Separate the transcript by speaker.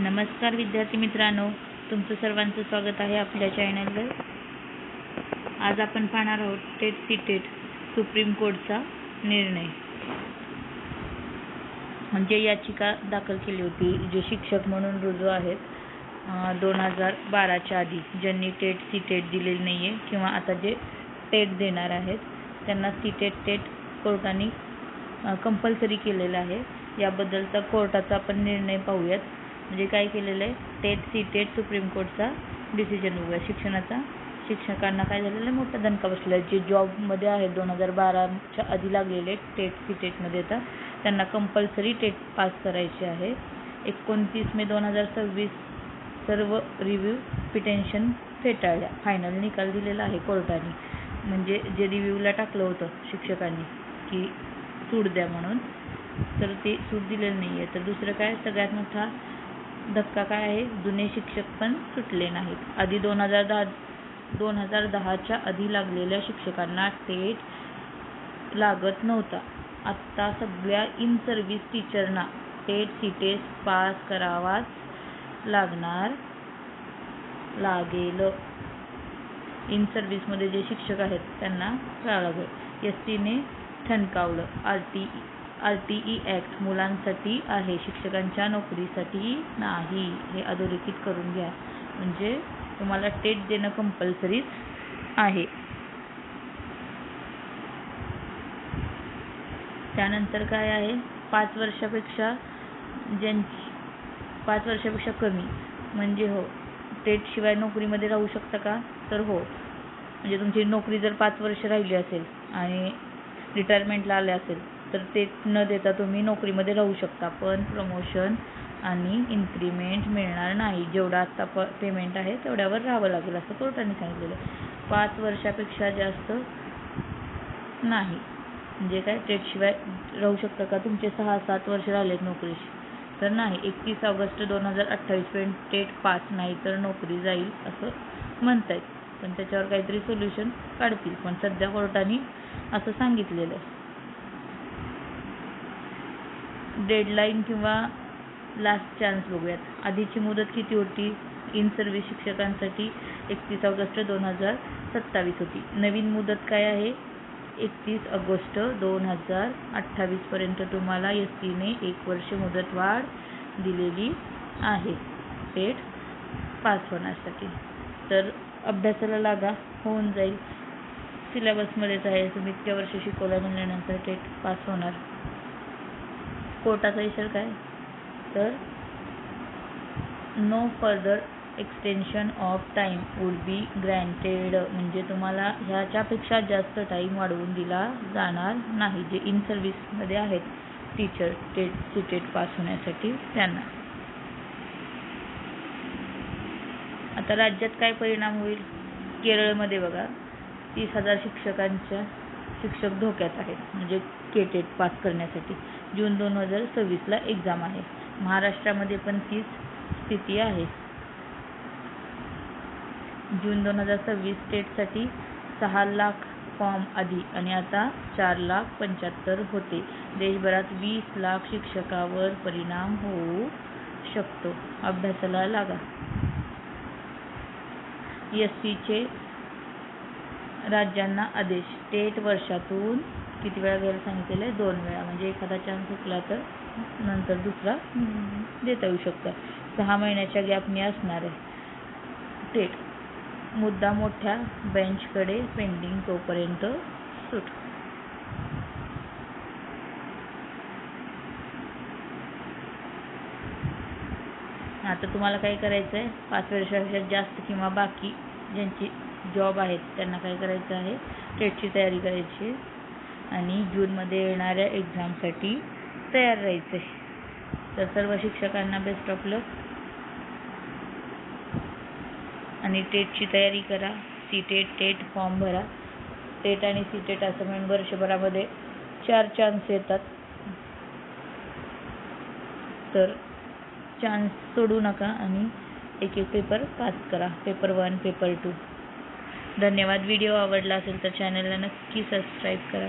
Speaker 1: नमस्कार विद्यार्थी मित्रांनो, तुमचं सर्वांचं स्वागत आहे आपल्या चॅनलवर। आज आपण पाहणार आहोत टेट सीटेट सुप्रीम कोर्टचा निर्णय। म्हणजे याचिका दाखल केली होती जे शिक्षक म्हणून रुजू आहेत 2012च्या आधी, ज्यांनी टेट सीटेट दिलेली नाही आहे किंवा आता जे टेट देणार आहेत त्यांना सीटेट टेट कोर्टाने कंपल्सरी केलेलं आहे। याबद्दलचा कोर्टाचा आपण निर्णय पाहूयात। म्हणजे काय केलेलं आहे, टेट सीटेट सुप्रीम कोर्टचा डिसिजन बघूया। शिक्षकांना काय झालेलं आहे, मोठा दणका बसलेला आहे। जे जॉबमध्ये आहेत 2012च्या आधी लागलेले टेट सीटेटमध्ये येतात त्यांना कंपल्सरी टेट पास करायचे आहे। 29 मे 2026 सर्व रिव्ह्यू पिटिशन फेटाळल्या, फायनल निकाल दिलेला आहे कोर्टाने। म्हणजे जे रिव्ह्यूला टाकलं होतं शिक्षकांनी की सूट द्या म्हणून, तर ते सूट दिलेलं नाही आहे। तर दुसरं काय, सगळ्यात मोठा धक्का काय आहे, जुने शिक्षक पण सुटले नाहीत। आधी 2010च्या आधी लागलेल्या शिक्षकांना टेट लागत नव्हता। आत्ता सगळ्या इन सर्व्हिस टीचरना टेट सीटेट पास करावाच लागेल। इन सर्व्हिसमध्ये जे शिक्षक आहेत त्यांना करावं लागेल। एसटीने ठणकावलं, RTE ॲक्ट मुलांसाठी आहे, शिक्षकांच्या नोकरीसाठी नाही, हे अधोरेखित करून घ्या। म्हणजे तुम्हाला टेट देणं कंपल्सरीच आहे। त्यानंतर काय आहे, 5 वर्षापेक्षा कमी म्हणजे हो, टेट शिवाय नोकरीमध्ये राहू शकता का, तर हो। म्हणजे तुमची नोकरी जर 5 वर्ष राहिली असेल आणि रिटायरमेंटला आले असेल तर टेट न देता तुम्ही नोकरीमध्ये राहू शकता, पण प्रमोशन आणि इन्क्रीमेंट मिळणार नाही। जेवढा आत्ता पेमेंट आहे तेवढ्यावर राहावं लागेल असं कोर्टाने सांगितलेलं आहे। 5 वर्षापेक्षा जास्त नाही। म्हणजे काय, टेट शिवाय राहू शकता का, तुमचे 6-7 वर्ष राहिलेत नोकरीशी, तर नाही। 31 ऑगस्ट 2028 पर्यंत टेट पास नाही तर नोकरी जाईल असं म्हणतायत, पण त्याच्यावर काहीतरी सोल्युशन काढतील। पण सध्या कोर्टाने असं सांगितलेलं आहे। डेडलाईन किंवा लास्ट चान्स बघूयात। आधीची मुदत किती होती, इन सर्व्हिस शिक्षकांसाठी 31 ऑगस्ट 2027 होती। नवीन मुदत काय आहे, 31 ऑगस्ट 2028 पर्यंत तुम्हाला एसटीने 1 वर्ष मुदतवाढ दिलेली आहे टेट पास होण्यासाठी। तर अभ्यासाला लागा, होऊन जाईल। सिलेबसमध्येच आहे, तुम्ही इतक्या वर्ष शिकवलं म्हणल्यानंतर टेट पास होणार। कोर्टाचा इशारा काय, तर no further extension of time would be granted. म्हणजे तुम्हाला ह्याच्यापेक्षा जास्त टाईम वाढवून दिला जाणार नाही। जे इन सर्व्हिसमध्ये आहेत टीचर टेट सीटेट पास होण्यासाठी त्यांना। आता राज्यात काय परिणाम होईल, केरळमध्ये बघा 30,000 शिक्षक धोक्यात आहेत, म्हणजे टेट पास करण्यासाठी। जून 2026ला एक्झाम आहे। महाराष्ट्रामध्ये पण तीच स्थिती आहे। जून 2026 टेटसाठी 6 लाख फॉर्म आधी आणि आता 4,75,000 होते। देशभरात 20 लाख शिक्षकावर परिणाम होऊ शकतो। अभ्यासाला लागा। एसटीचे राज्यांना आदेश, टेट वर्षातून किती वेळा घ्यायला सांगितलेलं आहे, 2 वेळा। म्हणजे एखादा चान्स हुकला तर नंतर दुसरा देता येऊ शकतो। 6 महिन्याच्या गॅपने असणार आहे टेट। मुद्दा मोठ्या बेंचकडे पेंडिंग, तोपर्यंत सूट। आता तुम्हाला काय करायचं आहे, 5 वर्षापेक्षा जास्त किंवा बाकी ज्यांची जॉब आहेत त्यांना काय करायचं आहे, टेटची तयारी करायची आणि जूनमध्ये येणाऱ्या एक्झामसाठी तयार राहायचं आहे। तर सर्व शिक्षकांना बेस्ट ऑफ लक आणि टेटची तयारी करा। सीटेट टेट फॉर्म भरा। टेट आणि सीटेट असं म्हणून वर्षभरामध्ये 4 चान्स येतात, तर चान्स सोडू नका आणि एक पेपर पास करा, पेपर 1 पेपर 2। धन्यवाद। व्हिडिओ आवडला असेल तर चॅनलला नक्की सबस्क्राईब करा।